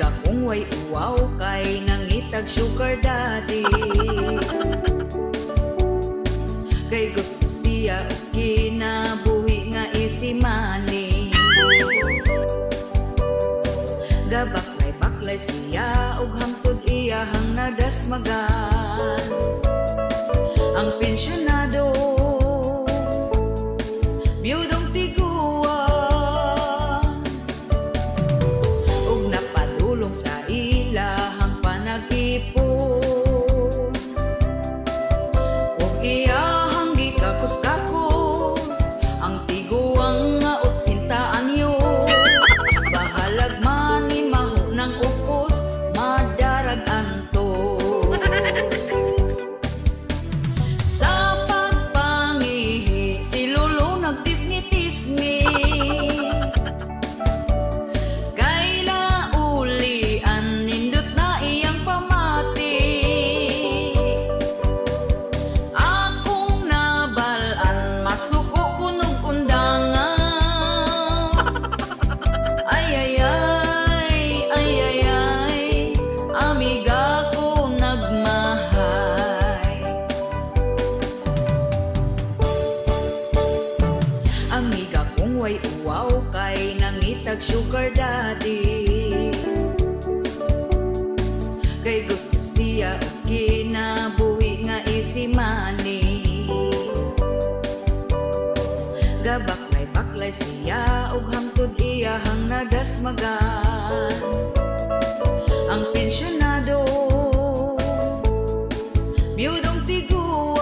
Amiga kong way uwaw kay nangitag sugar daddy. Kay gusto siya og kinabuhi nga easy money. Gabaklay-baklay siya og hangtod iyahang nadasmagan. Ang pensyonado biyudong tiguan ug napadulong sa ilahang panag-ipon. Ug iyahang gikakos-kakos ang tiguang nga 80 anyo. Bahalag man ni maho ng upos madarag antos. Sa pagpangihi si Lolo nagtisni-tisni. Kay laulian nindot na iyang pamati. Akong nabalaan masuko kunog undangan. Ay ay ay, ay ay ay, amiga ko nagmahay. Amiga kong way uwaw kay nangitag sugar daddy. Kay gusto siya og kinabuhi nga easy money. Gabaklay-baklay siya og hangtod iyahang nadasmagan. Ang pensyonado biyudong tiguan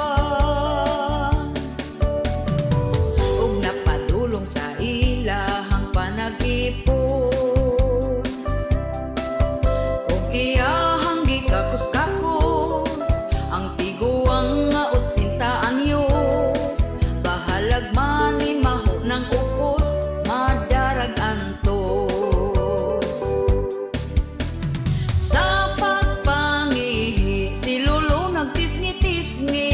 ug napadulong sa ilahang panag-ipon. Ug iyahang gikakos-kakos ang tiguang nga 80 anyos. Bahalag man ni maho ng upos madarag antos. Sa pagpangihi si Lolo nagtisni-tisni.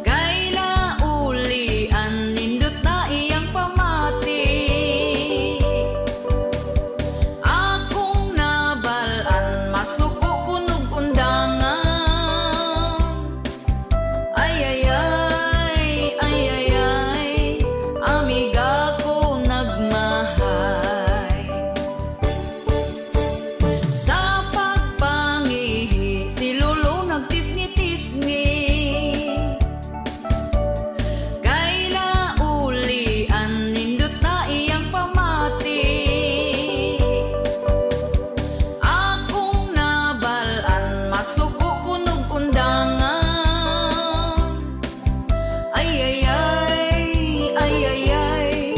Kay laulian nindot na iyang pamati. Akong nabalaan masuko kunog undangan. Ay ay ay, ay ay ay, amiga ko nagmahay. Sa pagpangihi si Lolo nagtisni-tisni. Kay laulian nindot na iyang pamati. Akong nabalaan masuko kunog undangan. Ay ay ay, ay ay ay,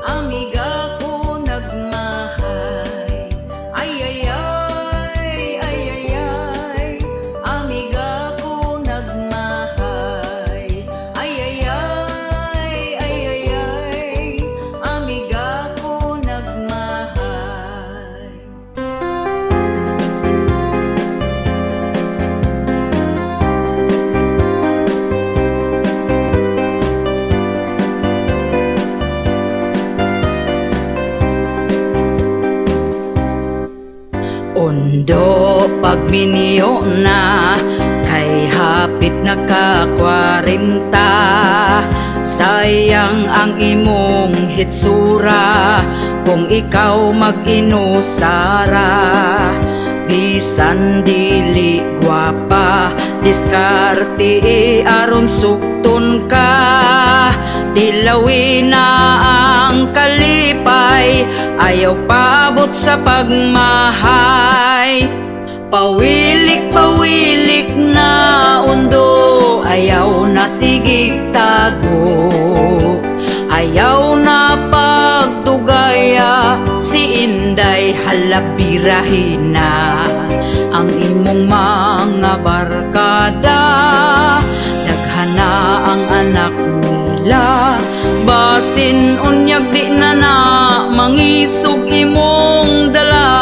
amiga ko nagmahay. Ay ay ay, ay ay ay, amiga ko nagmahay. Ay ay ay, ay ay ay, amiga ko nagmahay. Ondo pagminyo na kay hapit na ka 40. Sayang ang imong hitsura kung ikaw mag-inusara. Bisan dili gwapa diskarte aron sukton ka. Dilawin na ang kalipay, ayaw paabot sa pagmahay. Pawilik-pawilik na undo, ayaw na sigig tago. Ayaw na pagtugaya, si Inday halabirahin na. Ang imong mga barkada, daghana ang anak nila. Basin unyag di na na mangisog imong dala.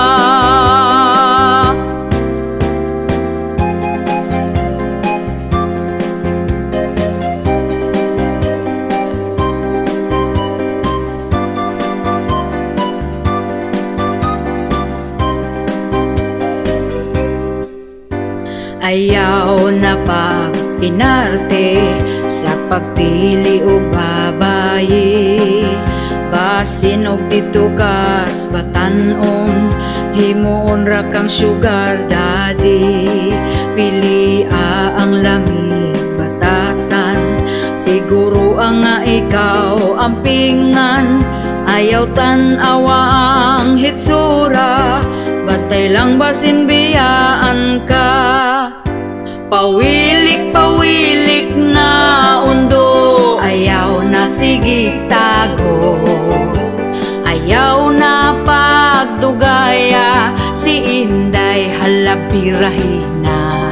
Ayaw na pag-inarte sa pagpili o babayi. Basin og dito kas batanon, himuon ra kang sugar daddy. Pilia ang lamig batasan, siguro ang nga ikaw ang pingan. Ayaw tan-awa ang hitsura, batay lang basin biyaan ka. Pawilik-pawilik na undo, ayaw na sigig tago. Ayaw na pagdugaya, si Inday halabirahina.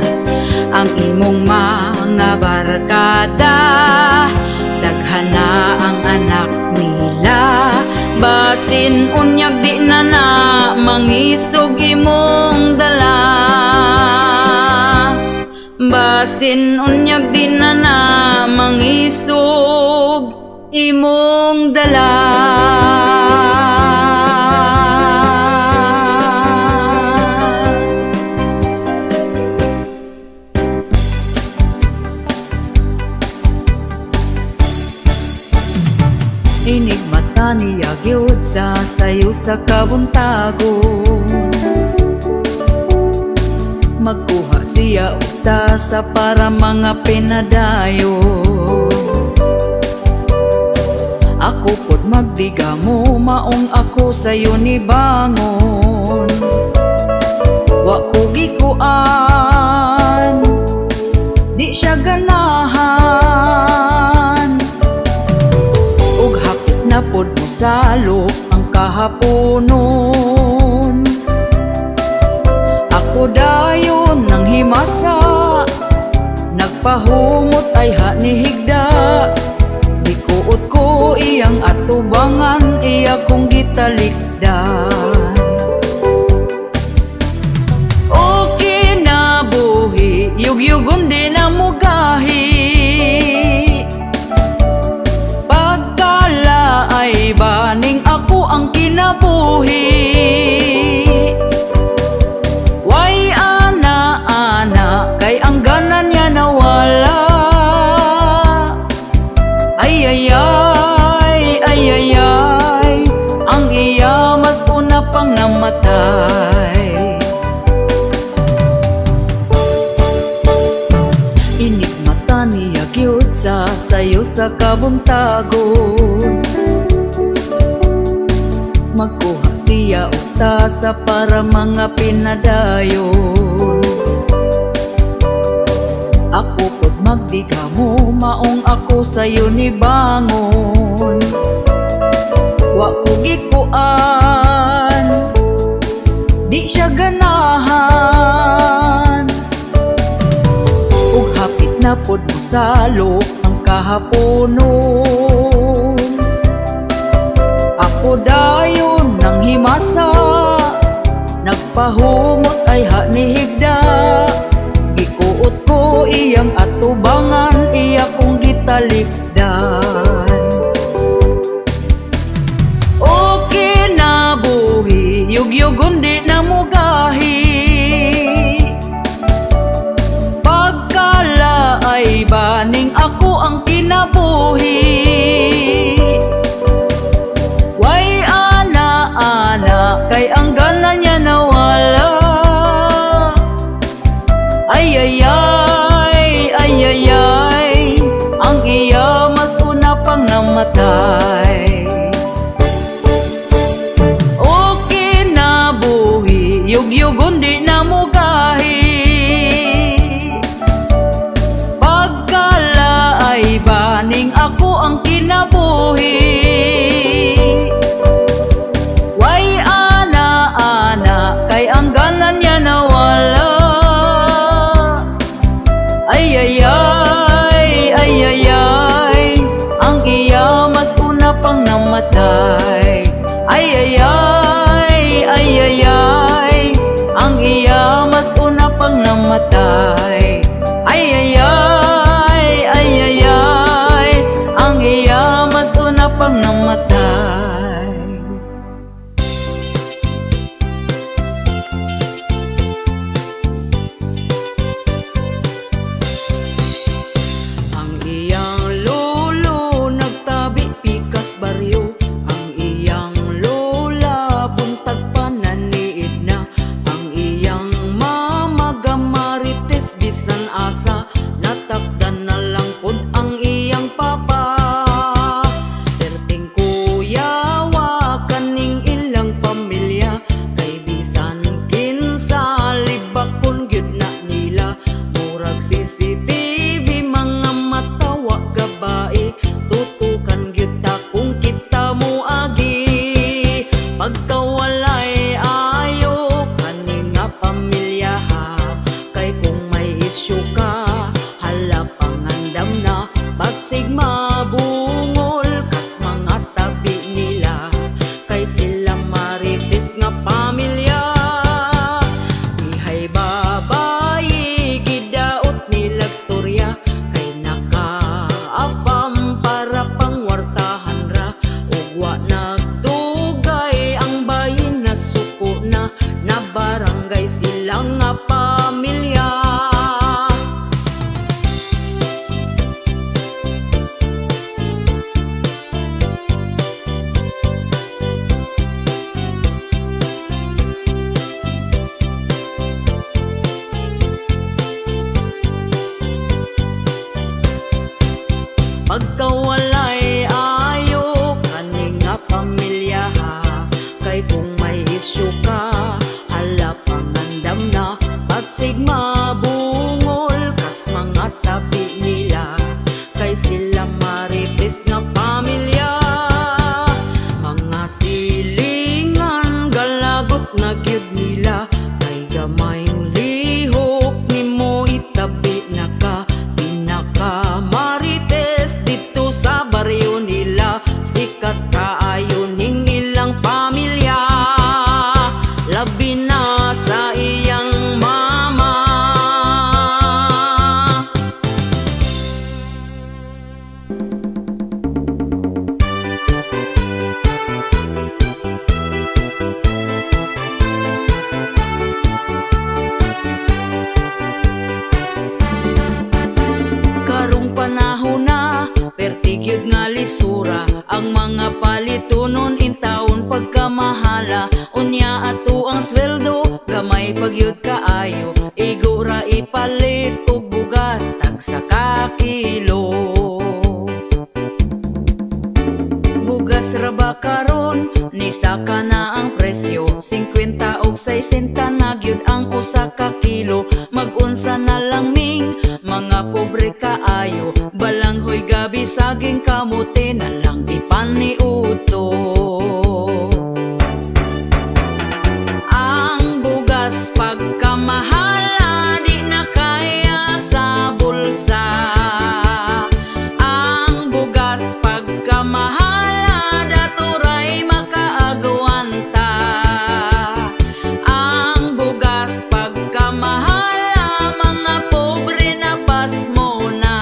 Ang imong mga barkada, daghana ang anak nila. Basin unyag di na na mangisog imong dala. Basin unyag di na na mangisog imong dala. Inig mata niya gyud sa sayo sa kabuntagon. Magkuha siya uta sa para mga pinadayo. Ako pod magdiga mo, maong ako sayo ni bangon. Wa ko gikuan, di siya ganahan. Ug hapit na pod mo salok ang kahaponon. Ako dayon nang himasa, nagpahumot ay hanihigda. Dikuot ko iyang atubangan, iya kong gitalikdan. O kinabuhi, yugyugom di na mugahi. Pagkala ay baning ako ang kinabuhi. Kay ang ganan niya nawala. Ay ay ay, ay ay ay, ang iya mas una pang namatay. Inig mata niya gyud sa sayo sa kabuntagon. Magkuha siya uta sa para mga pinadayon. Ako pod magdiga mo, maong ako sayo ni bangon. Wa ko gikuan, di siya ganahan. Ug hapit na pod mo salok ang kahaponon. Ako dayon nang himasa, nagpahumot ay hanihigda. Gikuot ko iyang atubangan, iya kong gitalikdan. O kinabuhi, yugyugon di na mugahi. Pagkala ay baning ako ang kinabuhi. Way ana-ana, kay ang gana niya nawala. Ay ay ay, ay ay ay, ang iya mas una pang namatay. O kinabuhi, yugyugon di na mugahi. Pagkala ay baning ako ang kinabuhi. Way ana-ana, kay ang ganan niya nawala. Ay ay ay, ay ay ay, ang iya mas una pang namatay. Ay ay ay, ay ay ay, ang iya mas una pang namatay. Ay ay ay, ay ay ay, ang iya mas una pang namatay. Pagkawalay ayo kani nga pamilya ha, kay kung may isyu ka hala pangandam na, basig mabungol kas mga tabi nila, kay sila marites nga pamilya. Mga silingan galagot na gyud nila, kay gamayng lihok nimo itabi na ka, pinaka marites dito sa baryo nila, sikat kaayo ning ilang pamilya, labi na sa iyang mama. Karong panahon na pertigyod nga lisura, ang mga palitunon in taon pagkamahala, unya ato ang sweldo gamay pagyud kaayo, igura ipalit og bugas tag sa kakilo. Bugas ra ba karon ni saka na ang presyo, 50 og 60 na gyud ang usa ka kilo. Mag-unsa na lang ming mga pobre kaayo, balanghoy gabi saging kamote na lang di paniuto. Ang bugas pagkamahala di na kaya sa bulsa, ang bugas pagkamahala daturay makaagwanta, ang bugas pagkamahala mga pobre na pasmo na.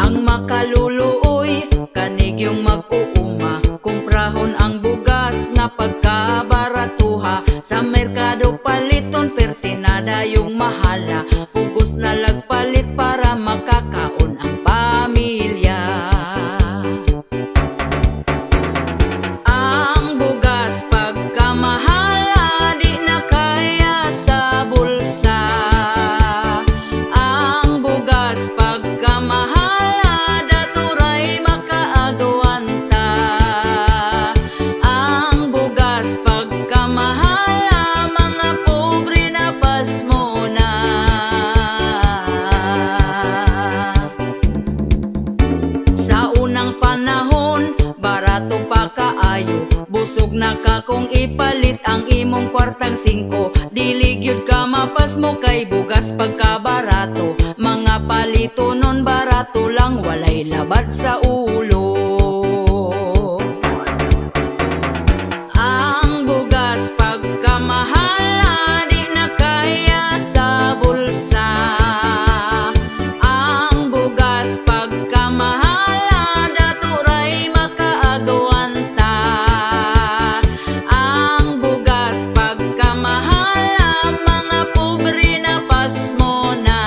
Ang makaluluoy kanig yung mag-uuma, kumprahon ang bugas nga pagkabaratuha, sa merkado paliton pertinada yung mahala, pugos na lagpalit para makakaon ang pamilya. Ang bugas pagkamahala di na kaya sa bulsa, ang bugas pagkamahala daturay makaagwanta, ang bugas pagkamahala mga pobre na pasmo na. Sa unang panahon barato pa kaayo, busog na ka kung ipalit ang imong kwartang 5, dili gyud ka mapasmo kay bugas pagkabarato, mga palitonon barato lang walay labad sa ulo. Ang bugas pagkamahala di na kaya sa bulsa, ang bugas pagkamahala daturay makaagwanta, ang bugas pagkamahala mga pobre na pasmo na.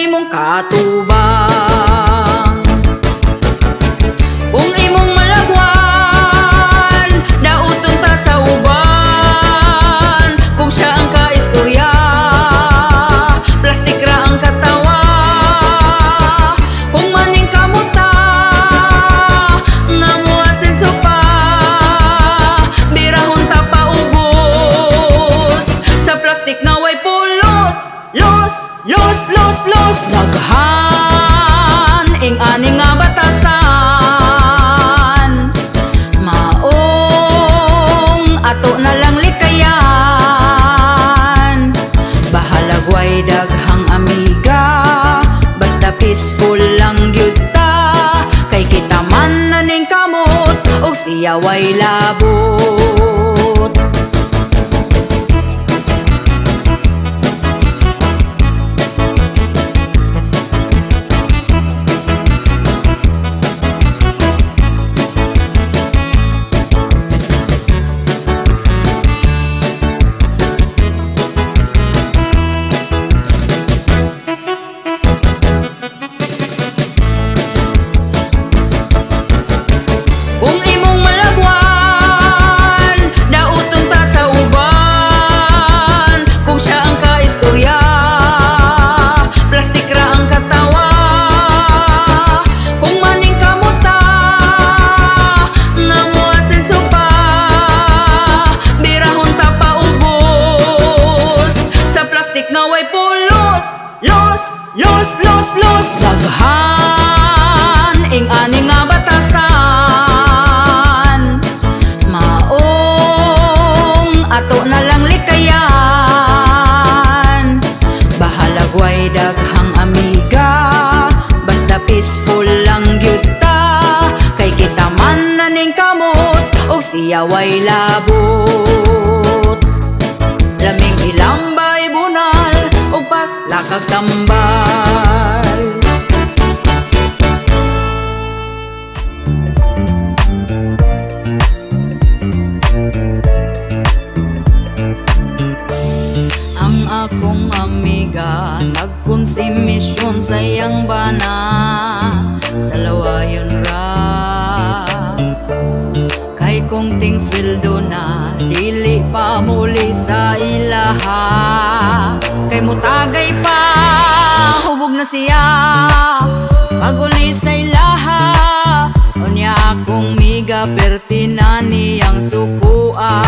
imong katubang. Kung imong malagwan, dauton ta sa uban. Kung siya ang kaistorya, plastik ra ang katawa. Kung maning kamuta, nga mo asenso pa, birahon ta pa ubos. Sa plastik nga way pulos, los, los, los, los. Daghan ing ani nga batasan, maong ato na lang likayan. Bahalag way daghang amiga, basta peaceful lang gyud ta. Kay kita man na ning kamot, og siya way labot. Kung imong malagwan, dauton ta sa uban. Kung siya ang kaistorya, plastik ra ang katawa. Kung maning kamuta, nga mo asenso pa, birahon ta pa ubos. Sa plastik nga way pulos, los, los, los, los. Daghan ing ani nga batasan, maong ato na lang likayan. Bahalag way daghang amiga, basta peaceful lang gyud ta. Kay kita man na ning kamot, og siya way labot. Laming ilambay bunal, og pasla kag tambal. Ang akong amiga nagkonsumisyon sa iyang bana, sa lawayon ra. Kay kung ting sweldo na, dili pa muli sa ilaha. Kay mutagay pa, hubog na siya, paguli sa ilaha. Unya akong miga pertinani ang sukua,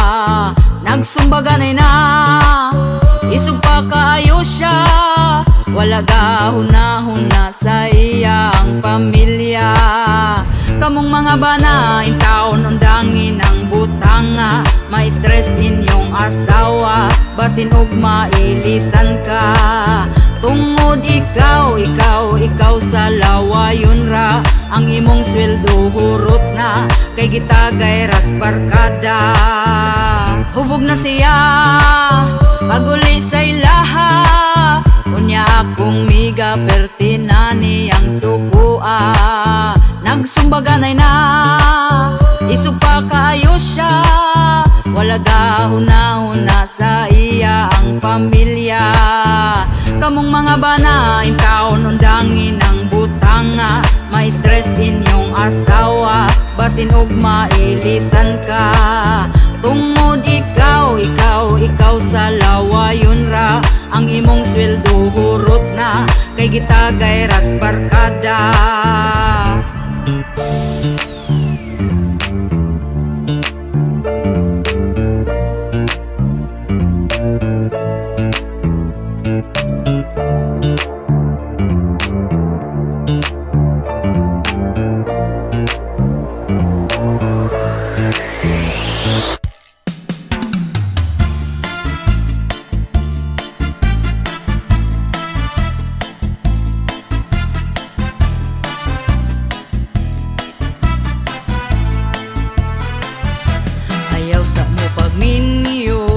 nagsumbaganay na, isog pa kaayo siya. Wala gahuna-huna sa iyang pamilya. Kamong mga bana, intaon undangin ang butanga. Ma-stress inyong asawa, basin og mailisan ka. Tungod ikaw, ikaw, ikaw sa lawayon ra. Ang imong sweldo hurot na, kay gitagay ras barkada. Hubog na siya, paguli sa ilaha. Unya akong miga pertinani ang sukua, nagsumbaganay na, isog pa kaayo siya. Wala gahuna-huna sa iya ang pamilya. Kamong mga bana, intaon undangin ang butanga. Ma-stress inyong asawa, basin og mailisan ka. Tungod ikaw, ikaw, ikaw sa lawayon ra. Ang imong sweldo hurot na, kay gitagay ras barkada. pagminyo,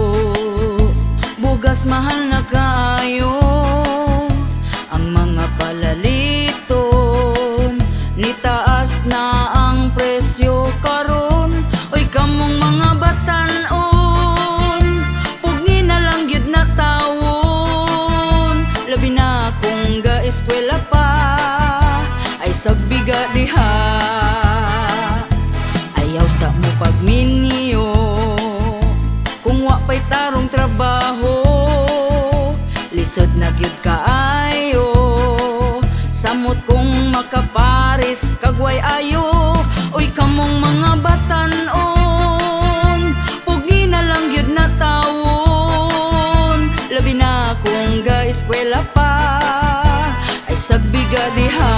bugas mahal na kaayo. Ang mga palaliton, nitaas na ang presyo karon. Oy kamong mga batan-on, pugni na lang gyud na tawon. Labi na kung eskwela pa ay sagbiga diha. Ayaw sa mo pagminyo kung wa pa'y tarong trabaho, lisod na gyud kaayo. Samot kung makaparis kagway ayo, oy kamong mga batan-on, pugi na lang gyud na tawon. Labi na kung ga-eskwela pa ay sagbiga diha.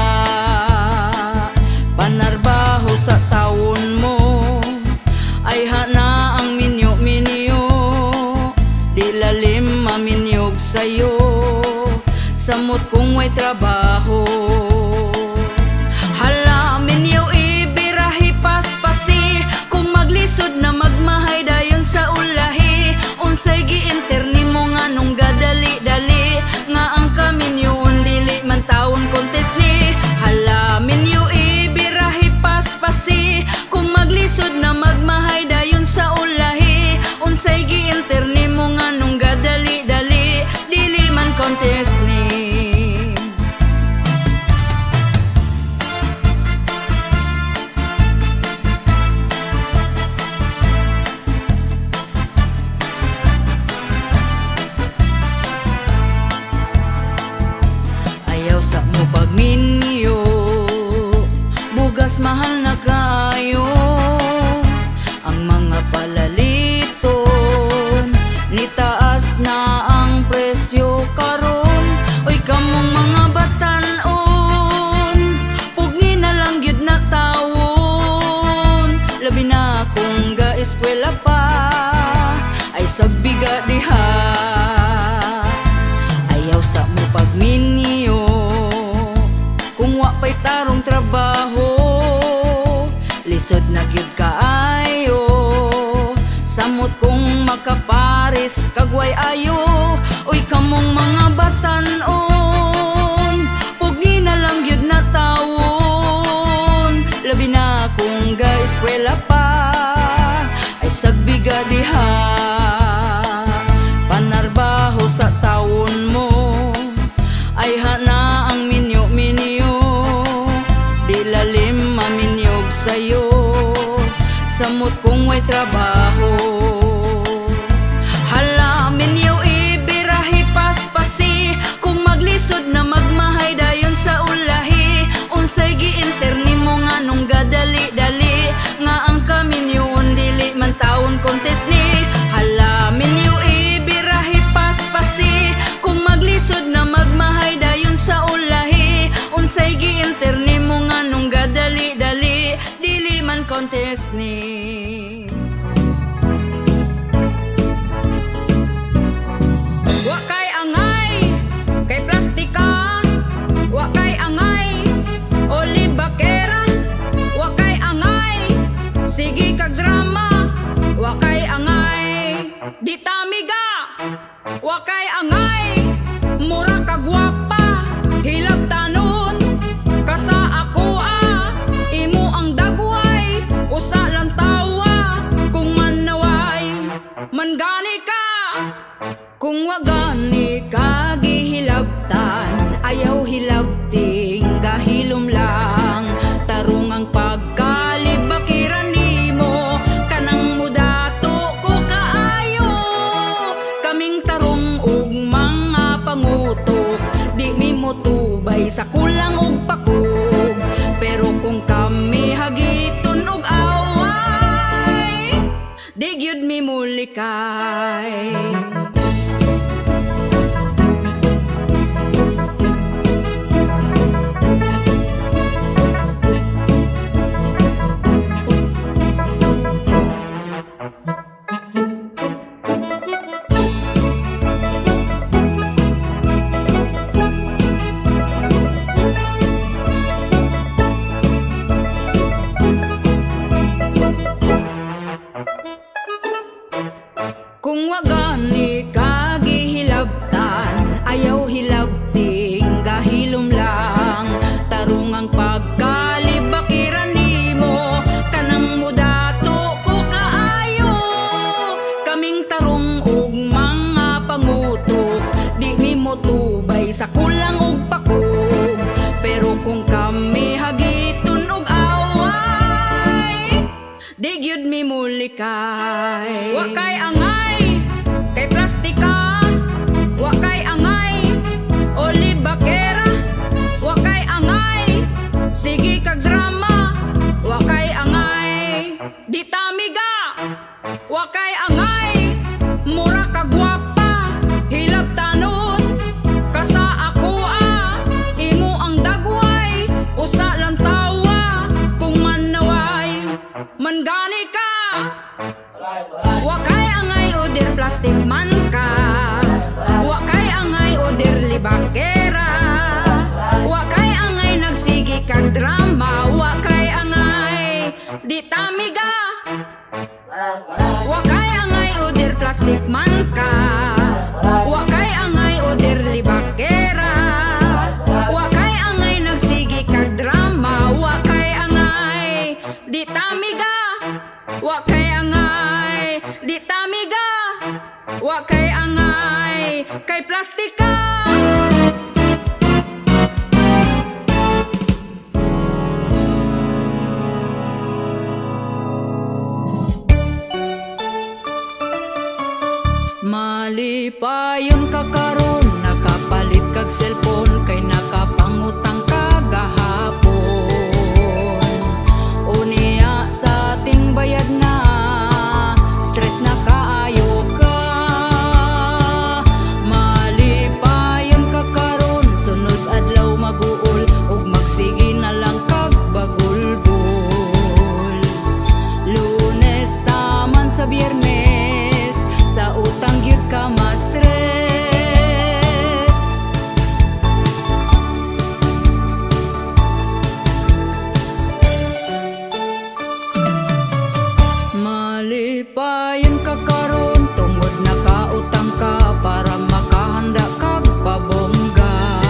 Panarbaho sa taon mo ay hana ang minyo-minyo, di lalim maminyog sa'yo. Samot kung may trabaho, hala minyo ibirahi paspasi. Kung maglisod na magmahay dayon sa ulahi, unsay giinterni mo nga nung gadali-dali, nga ang kaminyoon dili man taon kontes ni. Hala minyo ibirahi paspasi. Kung maglisod na magmahay dayon sa ulahi, unsay giinterni mo nga nung gadali-dali, dili man kontes ni. Ayaw sa mo pagminyo, bugas mahal na kaayo. Ang mga palaliton, nitaas na ang presyo karon. Oy kamong mga batan-on, pugni na lang gyud na tawon. Labi na kung ga-eskwela pa ay sagbiga diha. Ayaw sa mo pagminyo kung wa pa'y tarong trabaho, lisod na gyud kaayo. Samot kung makaparis kagway ayo, oy kamong mga batan-on, pugi na lang gyud na tawon. Labi na kung ga-eskwela pa ay sagbiga diha. Panarbaho sa taon mo ay hana ang minyo-minyo, di lalim maminyog sa'yo. Samot kung may trabaho, hala minyo ibirahi paspasi. Kung maglisod na magmahay dayon sa ulahi, unsay giinterni mo nga nung gadali-dali, nga ang kaminyoon dili man taon kontes ni. Hala minyo ibirahi paspasi. Kung maglisod na magmahay dayon sa ulahi, unsay giinterni mo nga nung gadali-dali, dili man kontes ni. Wa kay angay kay plastika, wa kay angay olibakera, wa kay angay sige kag drama, wa kay angay ditamiga, wa kay angay mura kag gwapa, hilab tanon kasa ako imo ang dagway, usa lang tawa kung manaway. Mangani ka kung wagani ka gihilabtan, ayaw hilabting gahilom lang. Tarong ang pagkalibakiran nimo, kanang mudato ko kaayo. Kaming tarong ug mga pangutok, di mi mo tubay sa kulang ug pakog. Pero kung kami hagiton og away, di gyud mi mulikay. Kung wagani ka gihilabtan, ayaw hilabting gahilom lang. Tarong ang pagkalibakiran nimo, kanang mudato ko kaayo. Kaming tarong ug mga pangutok, di mi mo tubay sa kulang ug pakog. gyud mi mulikay. Wa kay angay kay plastika, wa kay angay olibakera, wa kay angay sige kag drama, wa kay angay di tamiga, wa kay angay mura kag gwapa, hilab tanon kasa ako imo ang dagway, usa lang tawa kung manaway mangani ka. Wa kay angay oder plastic man ka, wa kay angay oder libakera, wa kay angay nagsigi kag drama, wa kay angay di tamiga, wa kay angay oder plastic man ka, wa kay angay oder libakera, wa kay angay nagsigi kag drama, wa kay angay di tamiga, wa kay angay di tamiga, wa kay angay kay plastika. Malipayon ka karon, nakapalit kag cellphone, kay nakapangutang ka gahapon. Unya sa ating bayad na, stress na kaayo ka. Malipayon ka karon, sunod adlaw maguol, ug magsige na lang kag bagulbol. Lunes taman sa Biyernes, sa utang gyud ka ma-stress. Malipayon ka karon, tungod nakautang ka para makahanda kag pabongga.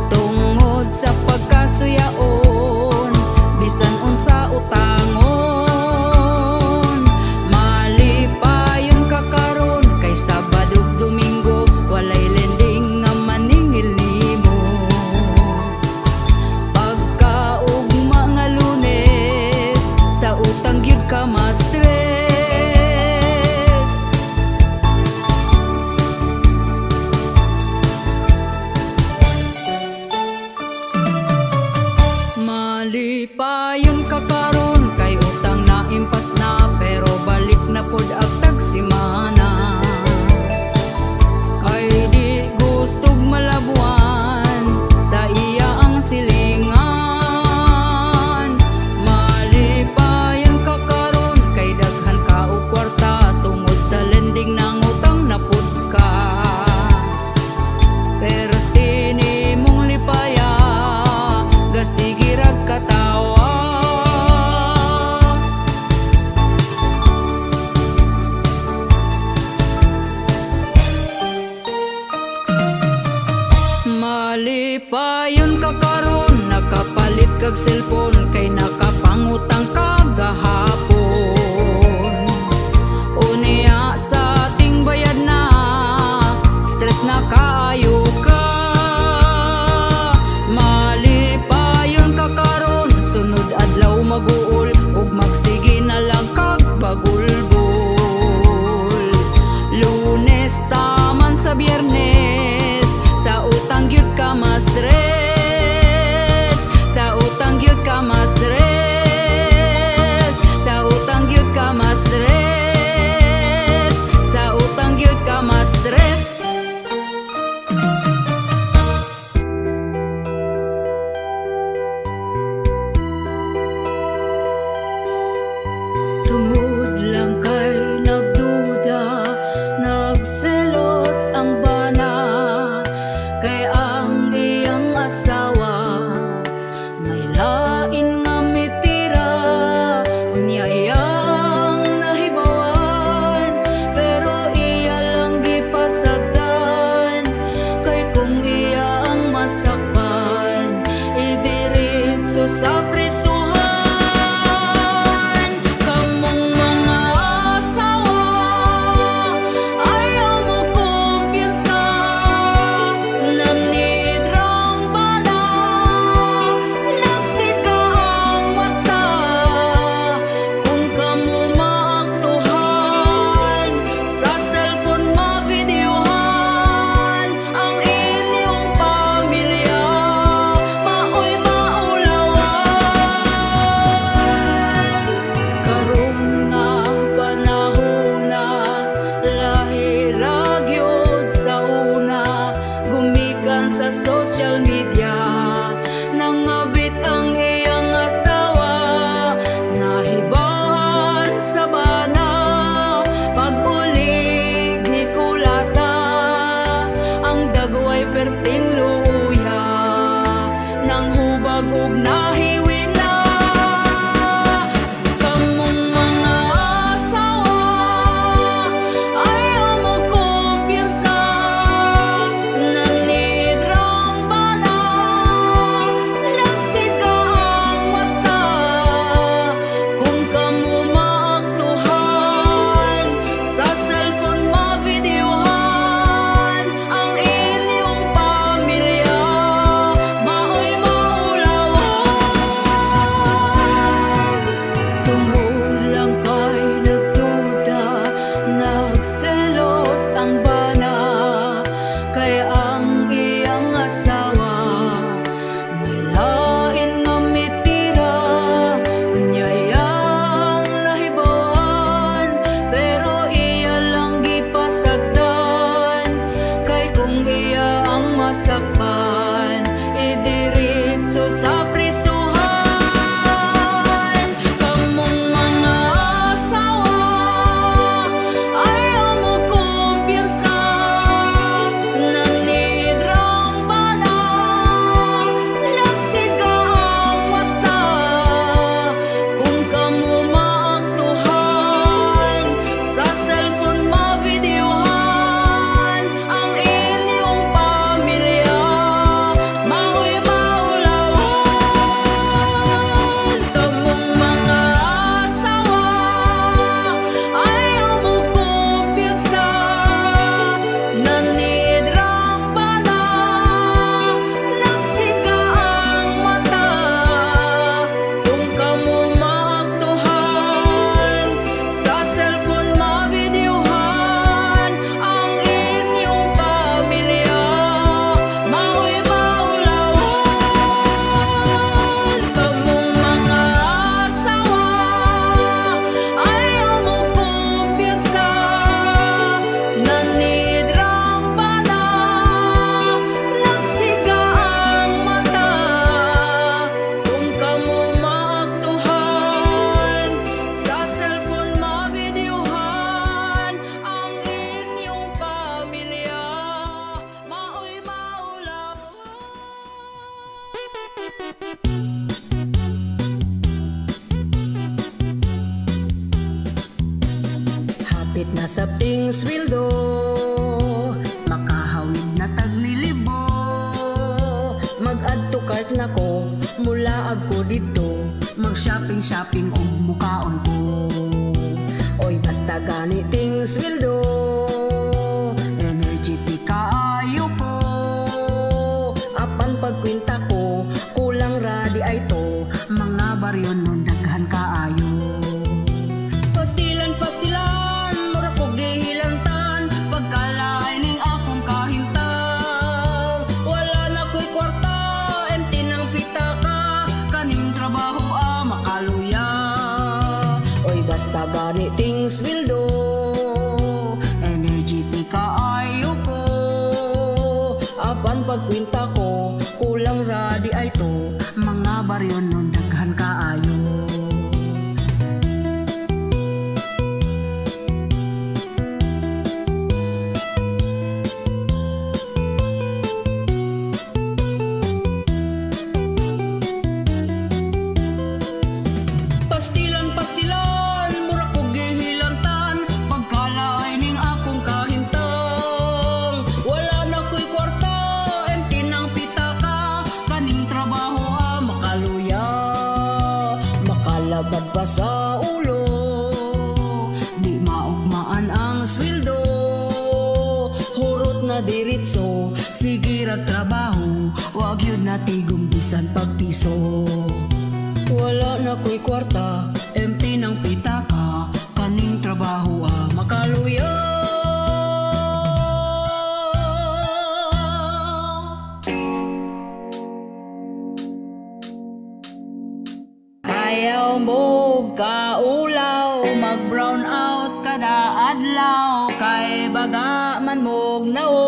Tungod sa pagkasuyaon, bisan unsa utangon. Malipayon ka karon, kay Sabado ug Domingo walay lending nga maningil nimo. Pagkaugma nga Lunes, sa utang gyud ka ma-stress. Malipayon ka karon, kay utang na impas na, pero balik na pod agtag simana. Kay di gustog malabuan sa iya ang silingan. Malipayon ka karon, kay daghan ka og kwarta, tungod sa lending nang utang na pod ka. Pero tinimong lipaya, gasigirag katawa. Malipayon ka karon, nakapalit kag cellphone, kay nakapangutang ka gahapon. Unya sa ating bayad na, stress na kaayo ka. Malipayon ka karon, sunod adlaw maguol, ug magsige na lang kag bagulbol. Lunes taman sa Biyernes, sa utang gyud ka ma-stress, sa utang gyud ka ma-stress, sa social media. Nangabit ang iyang asawa, nahibahan sa bana. Pag-ulig hikulata, ang dagway perting luya, nang hubag ug nahiwi na. Kamong mga asawa, ayaw mo kumpiyansa, nanidrang bana, nagsika ang mata. Kung kamo maaktuhan, sa cellphone mabideohan ang inyong pamilya, maoy maulawan. Tungod lang kay nagduda, nagselos ang bana, kaya ang iyang asawa may lain nga mitira. Unya iyang nahibawan, pero iya lang gipasagdan. Kay kung iya ang masakpan, idiritso sa prisuhan. Kamong mga asawa, ayaw mo kumpiyansa, nanidrang bana, nagsika ang mata. Kung kamo maaktuhan, sa cellphone mabideohan ang inyong pamilya, maoy maulawan. Kamong mga asawa, ayaw mo kumpiyansa, nanidrang bana, nagsika ang mata. Kung kamo maaktuhan, sa cellphone mabideohan ang inyong pamilya, maoy maulawan. Kamong mga asawa, ayaw mo kumpiyansa, nanidrang bana, nagsika ang mata. Kung kamo maaktuhan, sa cellphone mabideohan ang inyong pamilya, maoy maulawan. Hapit na sabting sweldo, makahawid na taglilibo. Mag-add to cart na ko, mula agko dito, mag-shopping ug mukaon ko. Oy basta ganiting sweldo, energetic kaayo ko. Apan pagkwinta ko, kulang ra di ay to, mga baryo nun daghan kaayo. Pastilan, mura kog gihilantan, pagkalaay ning akong kahintang. Wala na ko'y kwarta, empty ng pitaka, kaning trabaho makaluya. Oy basta ganiting sweldo, energetic kaayo ko. Apan pagkwinta ko, kulang ra di ay to, mga baryo nun daghan kaayo. Pastilan, mura kog gihilantan, pagkalaay ning akong kahintang. Wala na ko'y kwarta, empty ng pitaka, kaning trabaho makaluya. Makalabad pa sa ulo, di maugmaan ang sweldo. Hurot na diritso, sige rag trabaho, wag yun na tigong bisan pagpiso. Wala na ko'y kwarta, empty ng pitaka, kaning trabaho makaluya. Ayaw mo kaulaw, mag-brown out kada adlaw, kay baga man mog naon.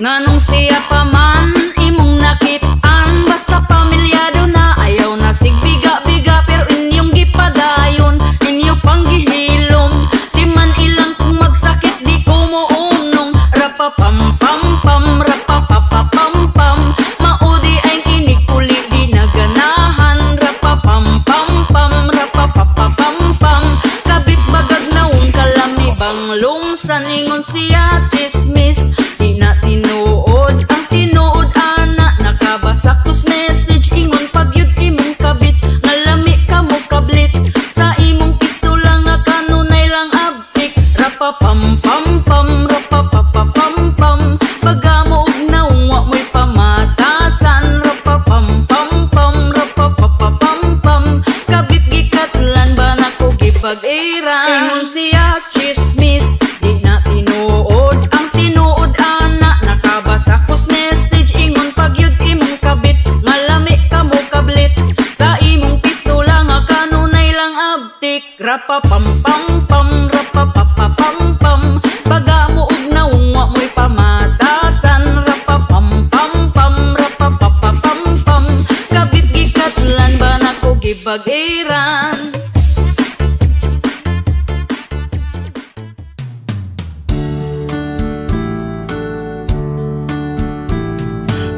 Nganong siya pa man imong nakitaan, basta pamilyado na ayaw na sigbiga-biga, pero inyong gipadayon, inyo pang gihilom. Di man ilang kung magsakit di ko muunong. Rapapam-pam-pam, rapapapapam-pam, maudi ay kinig uli di naganahan. Rapapam-pam-pam, rapapapapam-pam, kabit bagag naong kalami banglong sa ningon siya chismis. Di na tinuod ang tinuod ana, nakabasa kus message ingon pagyud imong kabit, ngalami ka mo kablit sa imong pistola nga kanunay lang abtik. Rapapam-pam-pam, rapapapapam-pam, baga mo og naong wa mo'y pamatasan. Rapapam-pam-pam, rapapapapam-pam, kabit gikatlan ba nako gipag-iran. Ingon siya chismis, di na tinuod ang tinuod ana, nakabasa kus message ingon pagyud imong kabit, ngalami ka mo kablit sa imong pistola nga kanunay lang abtik. Rapapam-pam-pam, rapapapapam-pam, baga mo og naong wa mo'y pamatasan. Rapapam-pam-pam, rapapapapam-pam, kabit gikatlan ba nako gipag-iran.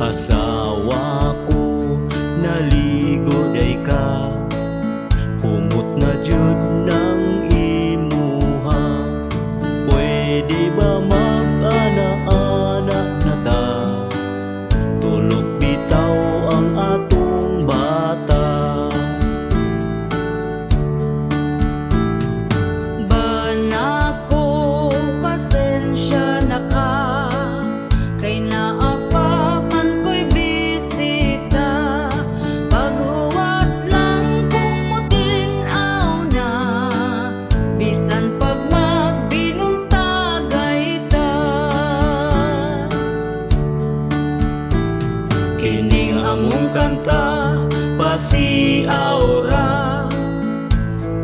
Asawa ko naligo day ka, humot na jud ng imuha. Pwede ba mag-ana-ana na ta, tulog bitaw ang atong bata. Banako, pasensya na ka, kay naapa man ko'y bisita. Paghuwat lang kung mutinaw na, bisan pag magbinuntagay ta. Kining among kanta pasiaw ra,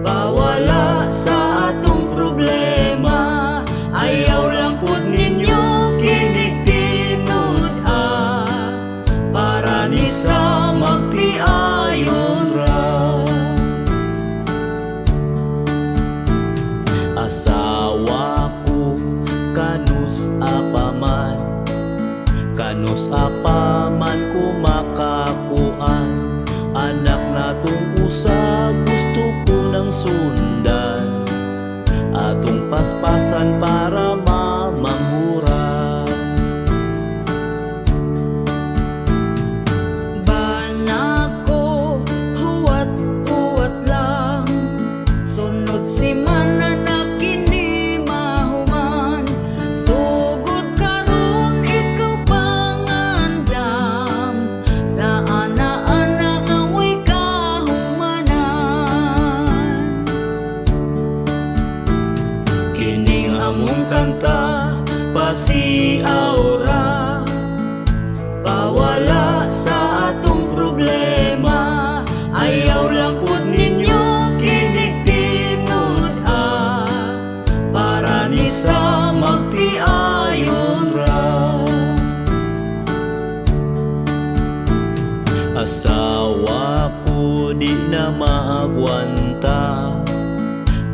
Pawala sa atong problema, ayaw lang pud ninyo kinig tinud para ni sa magtiayon ra. asawa ko kanus apaman, kanus apaman ko makakuan. Anak natong usa gusto ko nang sundan, atong paspasan para mamanghura. Banako, huwat-huwat lang, sunod si mana na kini mahuman. Sugod karon ikaw pangandam, sa ana-ana nga way kahumanan. Kining among kanta pasiaw ra, Pawala sa atong problema, ayaw lang pud ninyo kinig tinud para ni sa magtiayon ra. asawa ko di na maagwanta,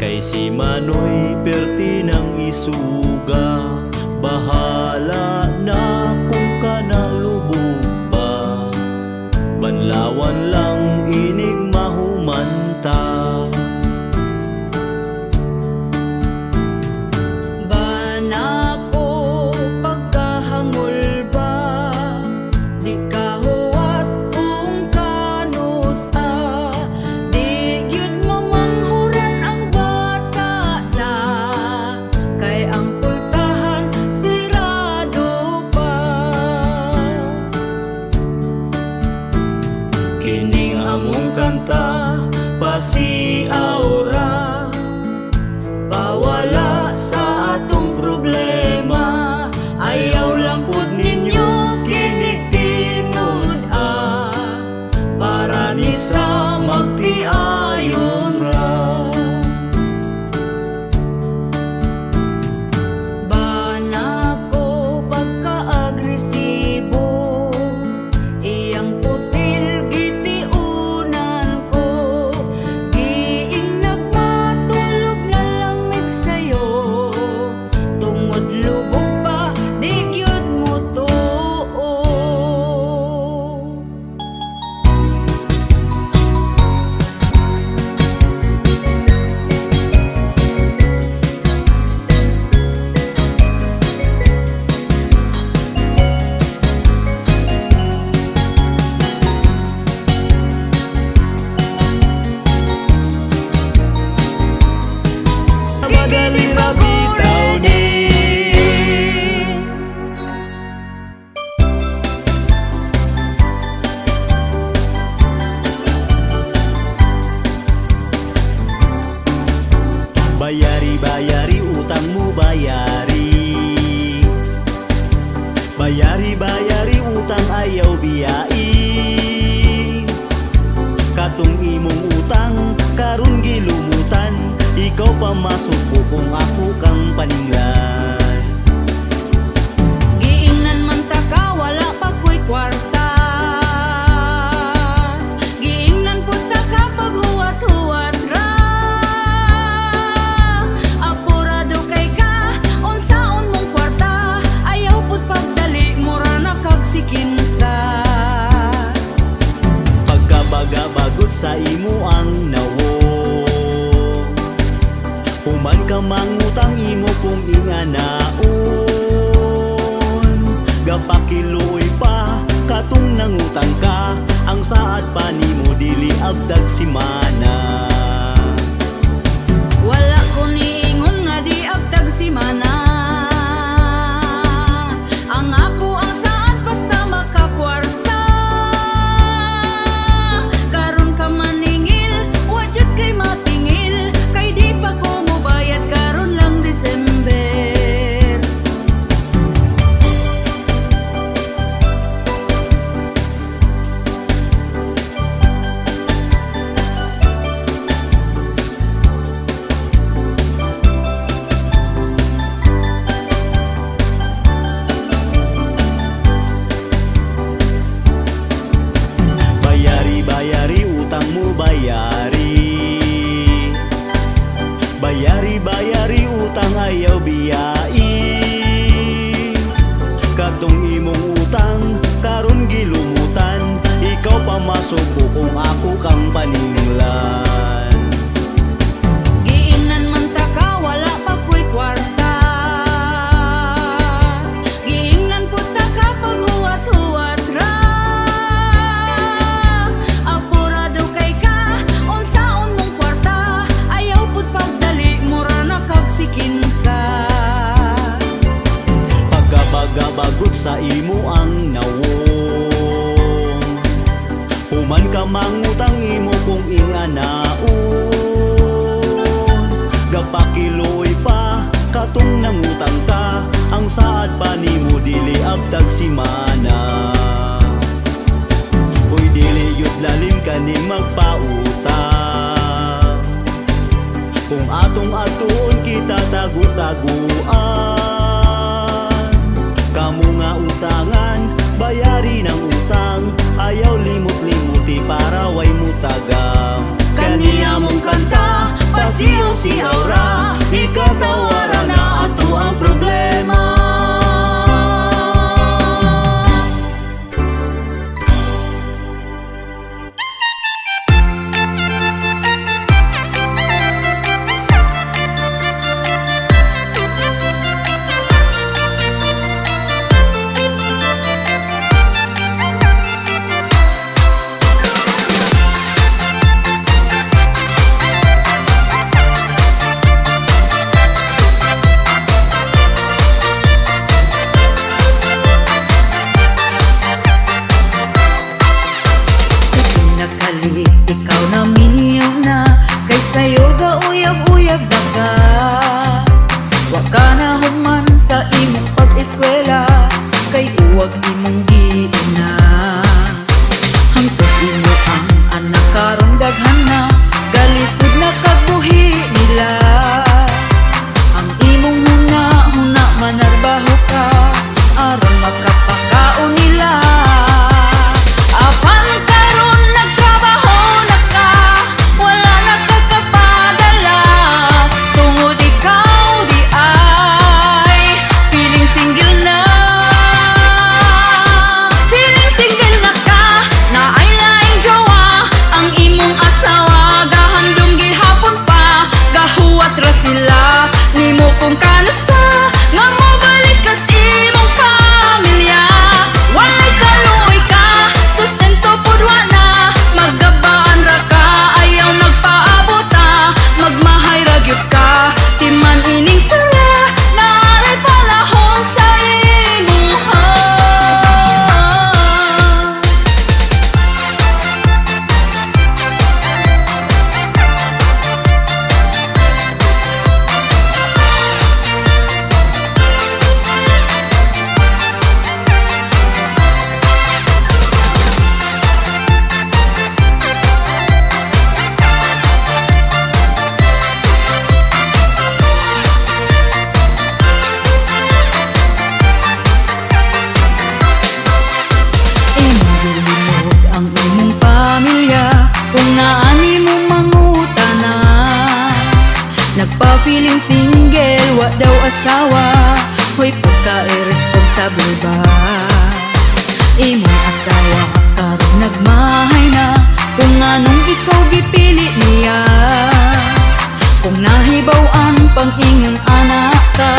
kay si Manoy perti ng isuga. Bahala na kung kanalubog pa, banlawan lang inig mahumanta. Banako, pagkahangol ba, di kahuwat kung kanus di gyud mamanghuran ang bata ta, kay ang pultahan sirado pa. Kining among kanta pasiaw ra, Pawala sa atong problema, ayaw lang pud ninyo kinig tinud para ni sa magtiayon ra. Banako, pagka-agres anaon. Gapakiluoy pa katong nangutang ka, ang saad pa nimo dili abdag simana. Wala ko niingon nga di abtag si mana. Ang ako ang saan basta makakwarta. Karon ka maningil, wajud kay matingil. Kay di pa ko mobayad karon lang December. Bayari utang mo bayari. Bayari utang ayaw biyai. Katong imong utang karon gilumutan, ikaw pa masuko kung ako kang paninglan. Giingnan man ta ka, wala pa ko'y kwarta. Giingnan po ta ka pag huwat-huwat ra. Apurado kay ka, unsaon mong kwarta. Ayaw po't pagdali, mura na kag sikinsa. Pagkabaga-bagot sa imo ang nawong, human ka mangutang imo kung inganaon. Gapakiloy pa katong nangutang ka, ang saad pa nimo dili abtag simana. Uy dili yut lalim kaning magpautang, kung atong atuon kita tagu-taguan. Kamu nga utangan, bayari ng utang, ayaw limot-limuti para way mutagam. Kaniya mong kanta, pasiyaw-siyaw ra. Ikatawaran na ato ang problema. Ikaw na minyo na, kay sayo ga uyab-uyab na ka. Wa ka na human sa imong pag-eskwela, kay uwag imong giina. Hangtod imo ang anak karong daghan na, galisod na kagbuhi nila. Ang imong huna manarbaho ka, aron makapakaon nila. Apan karon nagtrabaho na ka, wala na kakapadala. Tungod ikaw di ay feeling single na. Feeling single na ka, na ay laing jowa. Ang imong asawa gahandom gihapon pa, gahuwat ra sila. Nimo kung kanasa nga mobalik ka sa imong pamilya. Walay kaluoy ka, sustento pud wala. Maggabaan ra ka, ayaw nagpaabota. Magmahay ra gyud ka, timan ining istorya. Naaray panahon sa imuha. Imong gilimot ang imong pamilya, kung naani mo mangutana. Nagpa-feeling single, wa daw asawa. Hoy pagka-irresponsible ba? Imong asawa karon nagmahay na, kung anong ikaw gipili niya. Kung nahibaw-an pang ingon anak ka,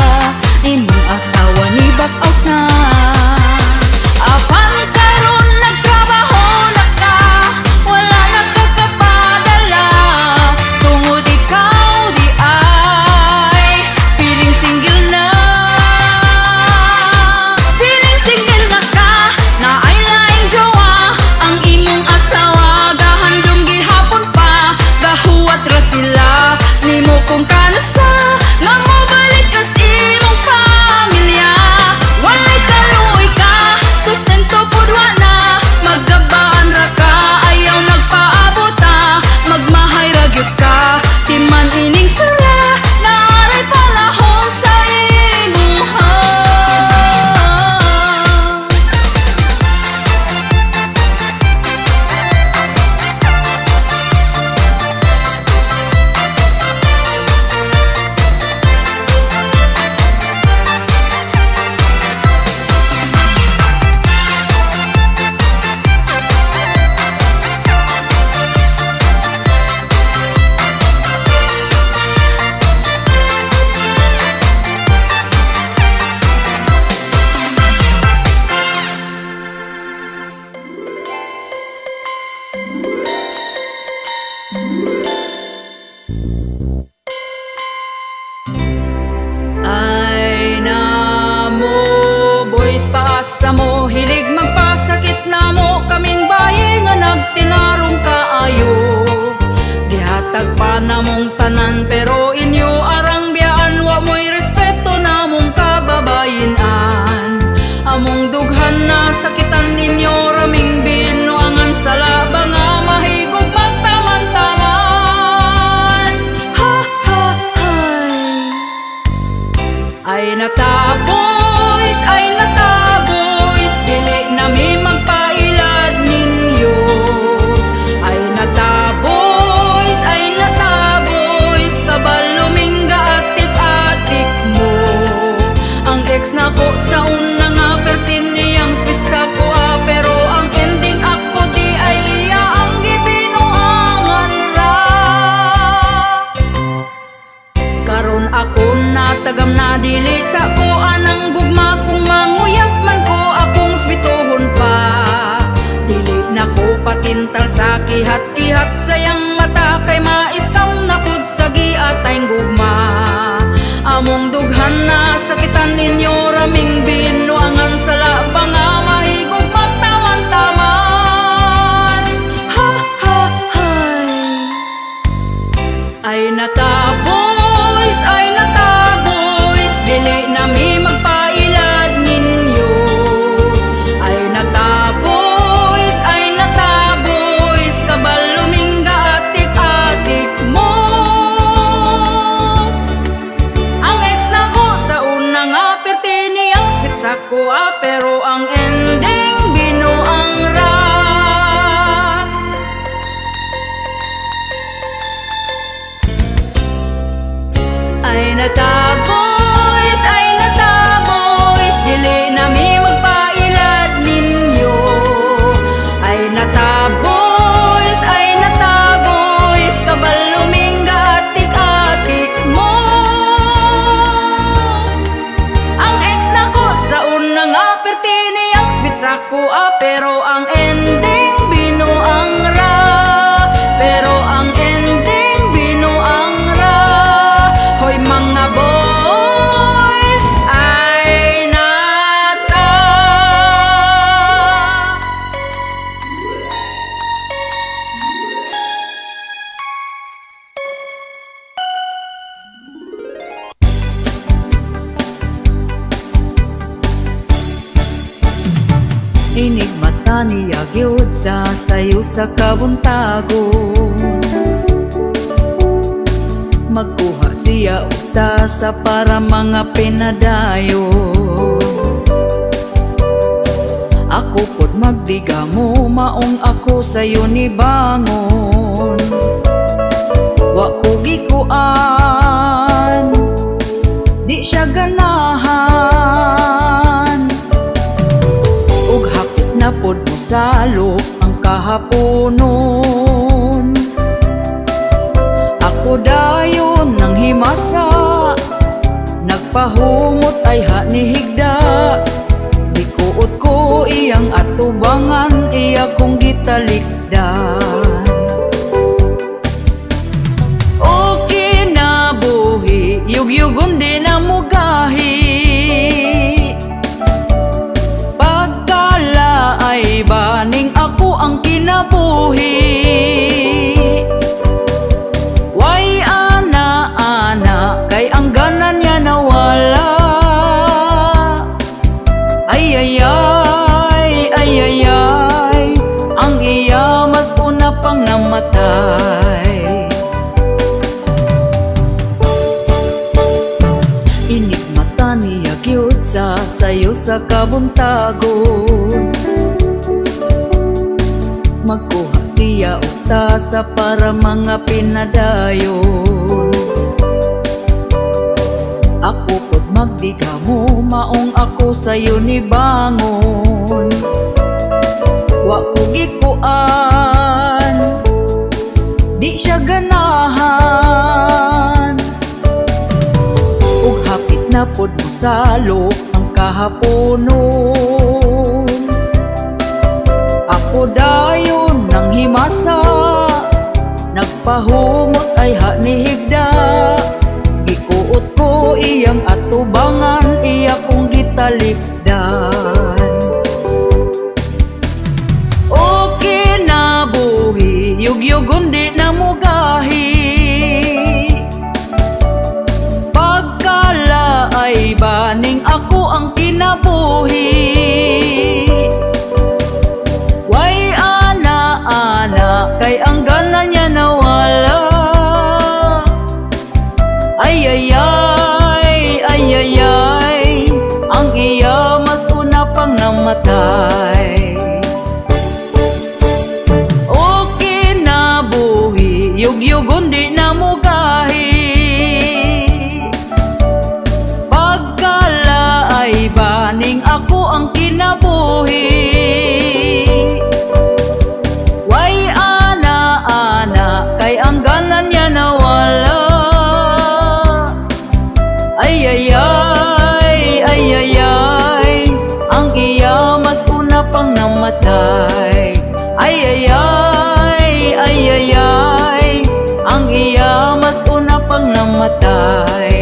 asa mo hilig magpasakit na mo kaming bayi nga nagtinarong kaayo. Gihatag pa na mong tanan pero inyo arang biyaan wa mo'y respeto na mong kababayinan. Among dughan na sakitan inyo raming binuangan sa labang nga mahigog magtaman-taman. Ha ha hay. Ay nataboys, dili na mi magpailad ninyo. Ay nataboys, kabalumingga atik-atik mo. Ang ex na ko sa una nga pertin niyang spit sa ko pero ang ending ako di ay iya ang gibinuangan ra. Karon ako natagam na dili sa ko anang gugma kung manguyap man ko akong spitohon pa. Dili na ko patintal sa kihat-kihat sayang mata kay maiskaw na pud sa giatay gugma. Among dughan na sakitan ninyo raming binuangan sa labang nga mahigog magtaman-taman. Ha ha hay. Ay nataboys, dili na mi magpailad ninyo. Ay nataboys, kabalumingga atik-atik mo. Ang ex na ko sa una nga perti niyang spit sa ko pero ang ending binuang ra. Ay nataboys, dili na mi magpailad ninyo. Ay nataboys, kabalumingga atik-atik mo. Ang ex na ko sa una nga perti niyang spit sa ko pero ang ending binuang ra. Pero ang ending binuang ra. Hoy mga boys, ay nata. Inig mata niya gyud sa sayo sa kabuntagon. Magkuha siya uta sa para mga pinadayo. Ako pod magdiga mo maong ako sayo ni bangon. Wa ko gikuan, di siya ganahan. Ug hapit na pod mo salok ang kahaponon. Ako dayon nang himasa, nagpahumot ay hanihigda. Dikuot ko iyang atubangan, iya kong gitalikdan. O kinabuhi, yugyugom din ang mugahi. Pagkala ay baning ako ang kinabuhi. Kay ang ganan niya nawala. Ay ang iya mas una pang namatay. Inig mata niya gyud sa sayo sa kabuntagon. Magkuha siya uta sa para mga pinadayon. Ako pod magdiga mo maong ako sayo ni bangon. Wa ko gikuan, di siya ganahan. Ug hapit na pod mo salok ang kahaponon. Ako dayon nang himasa, nagpahumot ay hanihigda. Gikuot ko iyang atubangan, iya kong gitalikdan. yugyugon di na mugahi. Pagkala ay baning ako ang kinabuhi. Way ana-ana kay ang gana niya nawala. Ay ay ay, ay ay ay, ang iya mas una pang namatay. O kinabuhi, yugyugon di na mugahi. Pagkala ay baning ako ang kinabuhi. Way ana-ana kay ang gana niya nawala. Ay ay ay, ay ay ay, ang iya mas una pang namatay. Ay ay ay, ay ay ay, ang iya mas una pang namatay.